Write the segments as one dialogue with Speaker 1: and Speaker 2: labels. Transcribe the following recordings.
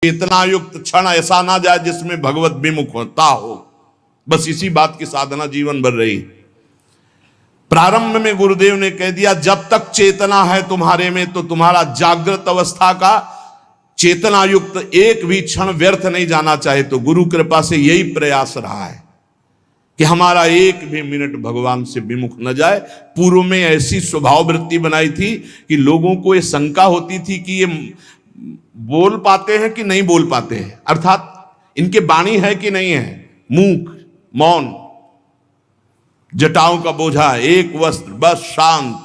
Speaker 1: चेतना युक्त क्षण ऐसा ना जाए जिसमें भगवत विमुखता हो। बस इसी बात की साधना जीवन भर रही। प्रारंभ में गुरुदेव ने कह दिया जब तक चेतना है तुम्हारे में तो तुम्हारा जागृत अवस्था का चेतना युक्त एक भी क्षण व्यर्थ नहीं जाना चाहे। तो गुरु कृपा से यही प्रयास रहा है कि हमारा एक भी मिनट भगवान से विमुख न जाए। पूर्व में ऐसी स्वभाव वृत्ति बनाई थी कि लोगों को ये शंका होती थी कि ये बोल पाते हैं कि नहीं बोल पाते हैं, अर्थात इनके वाणी है कि नहीं है, मूक मौन, जटाओं का बोझा, एक वस्त्र, बस शांत।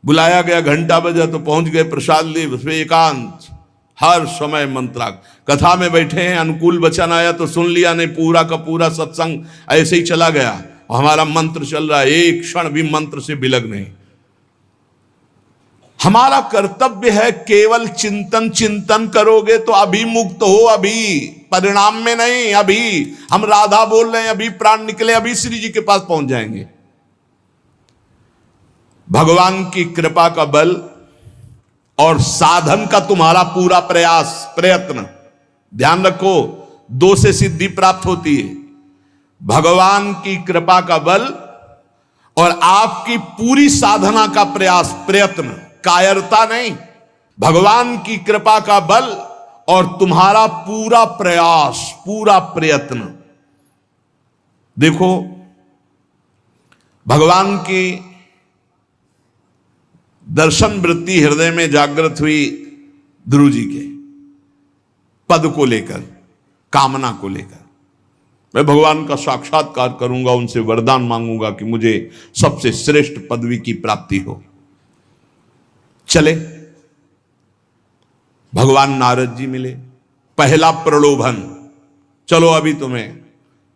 Speaker 1: बुलाया गया, घंटा बजा तो पहुंच गए, प्रसाद ली, उसमें एकांत, हर समय मंत्राग। कथा में बैठे हैं, अनुकूल वचन आया तो सुन लिया, नहीं पूरा का पूरा सत्संग ऐसे ही चला गया। और हमारा मंत्र चल रहा है, एक क्षण भी मंत्र से बिलग नहीं। हमारा कर्तव्य है केवल चिंतन। चिंतन करोगे तो अभी मुक्त हो, अभी परिणाम में नहीं। अभी हम राधा बोल रहे हैं, अभी प्राण निकले, अभी श्री जी के पास पहुंच जाएंगे। भगवान की कृपा का बल और साधन का तुम्हारा पूरा प्रयास प्रयत्न, ध्यान रखो, दो से सिद्धि प्राप्त होती है। भगवान की कृपा का बल और आपकी पूरी साधना का प्रयास प्रयत्न, कायरता नहीं। भगवान की कृपा का बल और तुम्हारा पूरा प्रयास, पूरा प्रयत्न। देखो भगवान की दर्शन वृत्ति हृदय में जागृत हुई ध्रुव जी के पद को लेकर, कामना को लेकर। मैं भगवान का साक्षात्कार करूंगा, उनसे वरदान मांगूंगा कि मुझे सबसे श्रेष्ठ पदवी की प्राप्ति हो। चले, भगवान नारद जी मिले। पहला प्रलोभन, चलो अभी तुम्हें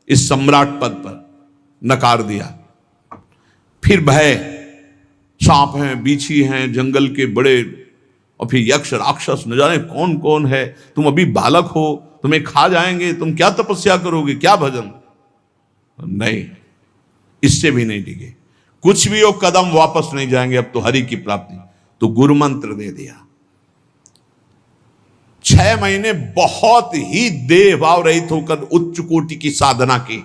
Speaker 1: इस सम्राट पद पर नकार दिया। फिर भय, सांप हैं, बीछी हैं, जंगल के बड़े, और फिर यक्ष राक्षस, न जाने कौन कौन है। तुम अभी बालक हो, तुम्हें खा जाएंगे, तुम क्या तपस्या करोगे, क्या भजन। नहीं, इससे भी नहीं डिगे, कुछ भी हो, कदम वापस नहीं जाएंगे, अब तो हरि की प्राप्ति। तो गुरु मंत्र दे दिया। 6 महीने बहुत ही देह भाव रहित होकर उच्च कोटि की साधना की।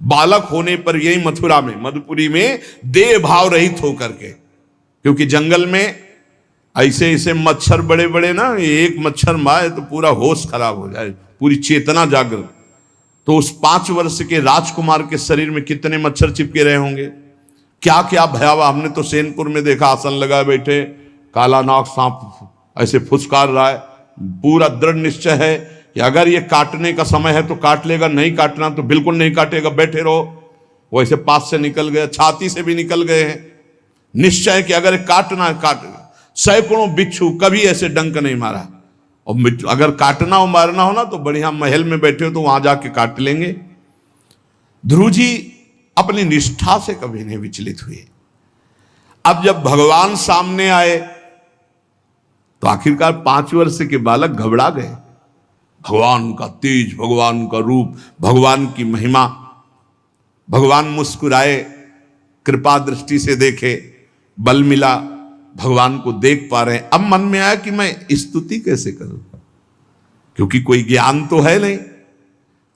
Speaker 1: बालक होने पर यही मथुरा में, मधुपुरी में देह भाव रहित होकर के, क्योंकि जंगल में ऐसे ऐसे मच्छर बड़े बड़े ना, एक मच्छर मारे तो पूरा होश खराब हो जाए, पूरी चेतना जागृत। तो उस 5 वर्ष के राजकुमार के शरीर में कितने मच्छर चिपके रहे होंगे, क्या क्या भयावह। हमने तो सेनपुर में देखा, आसन लगाए बैठे, काला नाग सांप ऐसे फुसकार रहा है। पूरा दृढ़ निश्चय है कि अगर ये काटने का समय है तो काट लेगा, नहीं काटना तो बिल्कुल नहीं काटेगा, बैठे रहो। वो ऐसे पास से निकल गए, छाती से भी निकल गए हैं। निश्चय कि अगर काटना काट। सैकड़ों बिच्छू, कभी ऐसे डंक नहीं मारा। और अगर काटना हो मारना हो ना तो बढ़िया महल में बैठे हो तो वहां जाके काट लेंगे। ध्रुव जी अपनी निष्ठा से कभी नहीं विचलित हुए। अब जब भगवान सामने आए तो आखिरकार 5 वर्ष के बालक घबरा गए। भगवान का तेज, भगवान का रूप, भगवान की महिमा। भगवान मुस्कुराए, कृपा दृष्टि से देखे, बल मिला, भगवान को देख पा रहे हैं। अब मन में आया कि मैं स्तुति कैसे करूं, क्योंकि कोई ज्ञान तो है नहीं।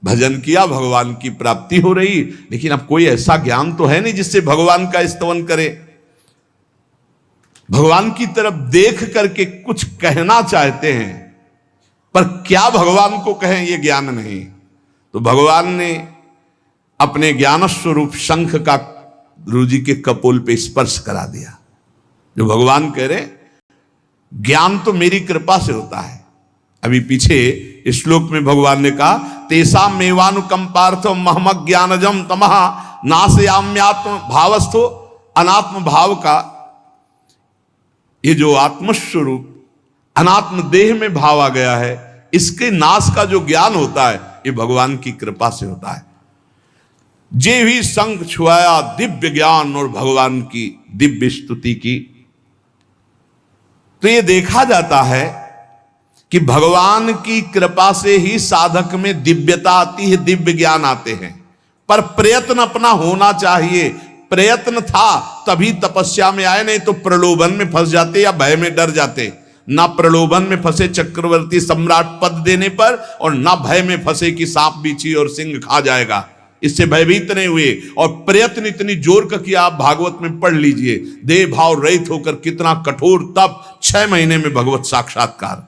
Speaker 1: भजन किया, भगवान की प्राप्ति हो रही, लेकिन अब कोई ऐसा ज्ञान तो है नहीं जिससे भगवान का स्तवन करे। भगवान की तरफ देख करके कुछ कहना चाहते हैं, पर क्या भगवान को कहें ये ज्ञान नहीं। तो भगवान ने अपने ज्ञान स्वरूप शंख का ध्रुव जी के कपोल पे स्पर्श करा दिया। जो भगवान कह रहे, ज्ञान तो मेरी कृपा से होता है। अभी पीछे इस श्लोक में भगवान ने कहा, तेसा मेवानुकंपार्थ महमक ज्ञानजम तमः नाशयाम्यात्म भावस्थो। अनात्म भाव का ये जो आत्मस्वरूप अनात्म देह में भाव आ गया है, इसके नाश का जो ज्ञान होता है ये भगवान की कृपा से होता है। जे भी संग छुआया दिव्य ज्ञान और भगवान की दिव्य स्तुति की। तो ये देखा जाता है कि भगवान की कृपा से ही साधक में दिव्यता आती है, दिव्य ज्ञान आते हैं। पर प्रयत्न अपना होना चाहिए। प्रयत्न था तभी तपस्या में आए, नहीं तो प्रलोभन में फंस जाते या भय में डर जाते। ना प्रलोभन में फंसे चक्रवर्ती सम्राट पद देने पर, और ना भय में फंसे कि सांप बिच्छी और सिंह खा जाएगा, इससे भयभीत नहीं हुए। और प्रयत्न इतनी जोर का किया, आप भागवत में पढ़ लीजिए, देह भाव रहित होकर कितना कठोर तप, 6 महीने में भगवत साक्षात्कार।